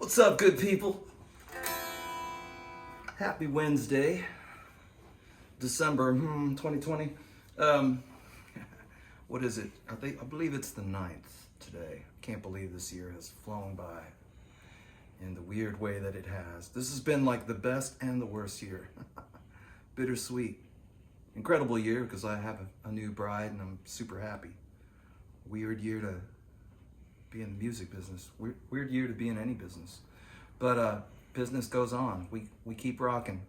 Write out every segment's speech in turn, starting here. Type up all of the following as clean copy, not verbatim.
What's up, good people? Happy Wednesday, December 2020. What is it? I believe it's the 9th today. Can't believe this year has flown by in the weird way that it has. This has been like the best and the worst year. Bittersweet. Incredible year because I have a new bride and I'm super happy. Weird year to be in the music business. Weird year to be in any business. But business goes on. We keep rocking.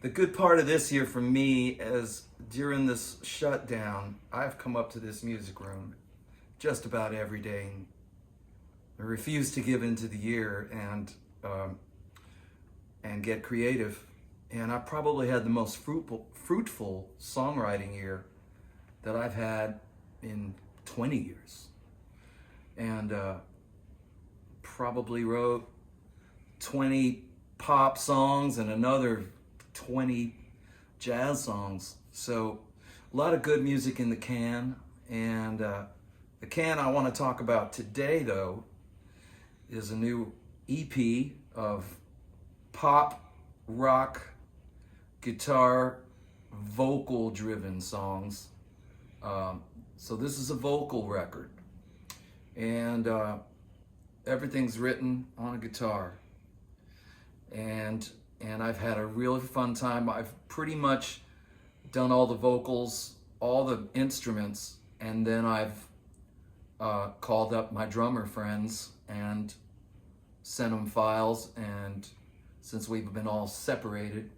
The good part of this year for me is during this shutdown, I've come up to this music room just about every day and I refuse to give into the year and get creative. And I probably had the most fruitful songwriting year that I've had in 20 years. And probably wrote 20 pop songs and another 20 jazz songs. So a lot of good music in the can. And the can I want to talk about today, though, is a new EP of pop, rock, guitar, vocal-driven songs. So this is a vocal record. And everything's written on a guitar. And I've had a really fun time. I've pretty much done all the vocals, all the instruments, and then I've called up my drummer friends and sent them files. And since we've been all separated,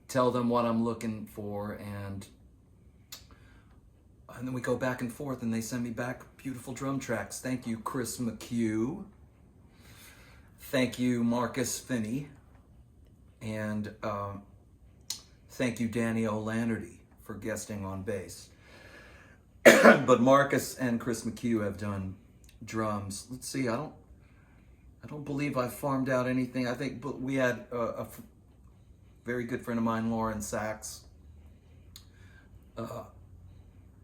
tell them what I'm looking for, and then we go back and forth, and they send me back beautiful drum tracks. Thank you, Chris McHugh. Thank you, Marcus Finney. And thank you, Danny O'Lanerty, for guesting on bass. But Marcus and Chris McHugh have done drums. Let's see, I don't believe I farmed out anything. I think we had a very good friend of mine, Lauren Sachs.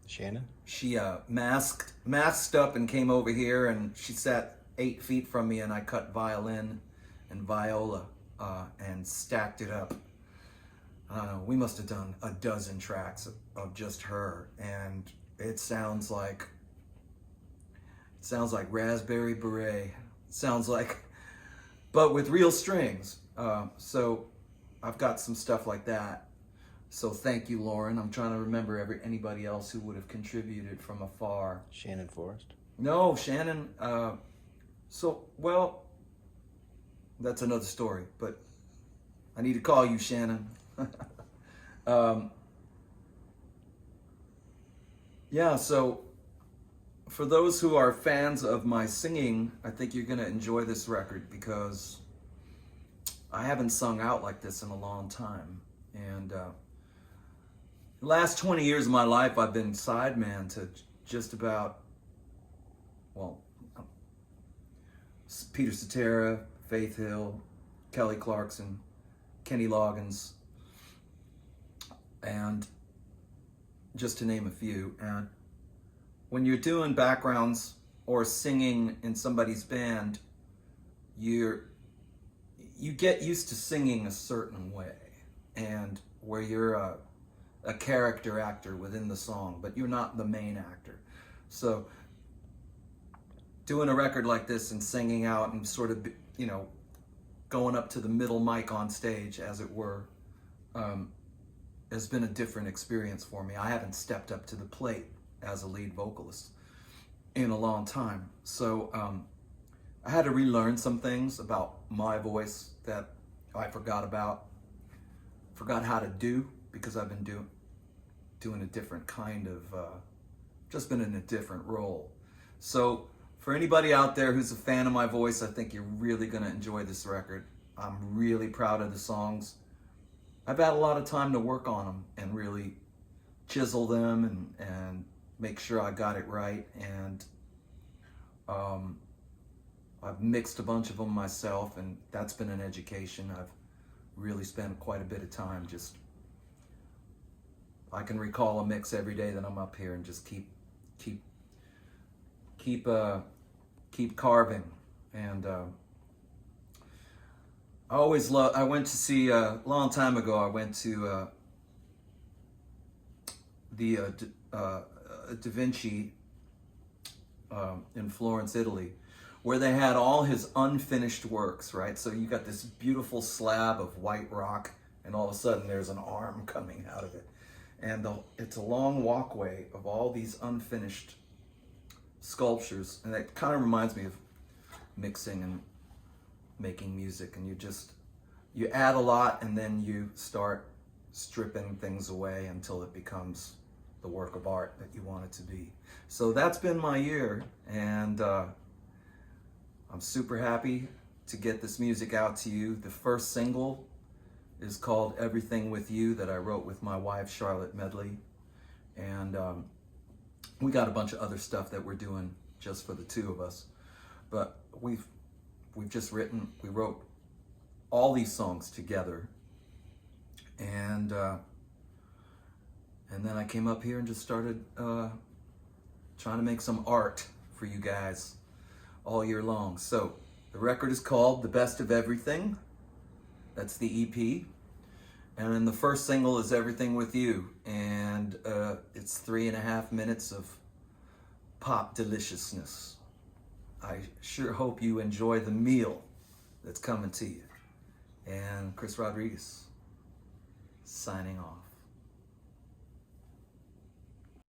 Shannon? She masked up and came over here, and she sat 8 feet from me, and I cut violin and viola and stacked it up. I don't know, we must have done a dozen tracks of just her, and it sounds like Raspberry Beret. It sounds like, but with real strings. So I've got some stuff like that. So thank you, Lauren. I'm trying to remember anybody else who would have contributed from afar. Shannon Forrest? No, Shannon. Well, that's another story, but I need to call you, Shannon. Yeah, so for those who are fans of my singing, I think you're going to enjoy this record because I haven't sung out like this in a long time. And the last 20 years of my life, I've been sideman to just about, well, Peter Cetera, Faith Hill, Kelly Clarkson, Kenny Loggins, and just to name a few. And when you're doing backgrounds or singing in somebody's band, you get used to singing a certain way, and where you're a character actor within the song, but you're not the main actor. So doing a record like this and singing out and sort of, going up to the middle mic on stage, as it were, has been a different experience for me. I haven't stepped up to the plate as a lead vocalist in a long time. So I had to relearn some things about my voice that I forgot how to do, because I've been doing a different kind of, just been in a different role. So for anybody out there who's a fan of my voice, I think you're really gonna enjoy this record. I'm really proud of the songs. I've had a lot of time to work on them and really chisel them and make sure I got it right. And I've mixed a bunch of them myself, and that's been an education. I've really spent quite a bit of time I can recall a mix every day that I'm up here and just keep carving. And I always love. I went to see a long time ago. I went to the Da Vinci in Florence, Italy, where they had all his unfinished works. Right, so you got this beautiful slab of white rock, and all of a sudden there's an arm coming out of it, and it's a long walkway of all these unfinished sculptures, and that kind of reminds me of mixing and making music, and you add a lot and then you start stripping things away until it becomes the work of art that you want it to be. So that's been my year, and I'm super happy to get this music out to you. The first single is called Everything With You, that I wrote with my wife Charlotte Medley, and we got a bunch of other stuff that we're doing just for the two of us, but we wrote all these songs together, and then I came up here and just started trying to make some art for you guys all year long. So the record is called The Best of Everything. That's the EP. And then the first single is Everything With You, and it's 3.5 minutes of pop deliciousness. I sure hope you enjoy the meal that's coming to you. And Chris Rodriguez, signing off.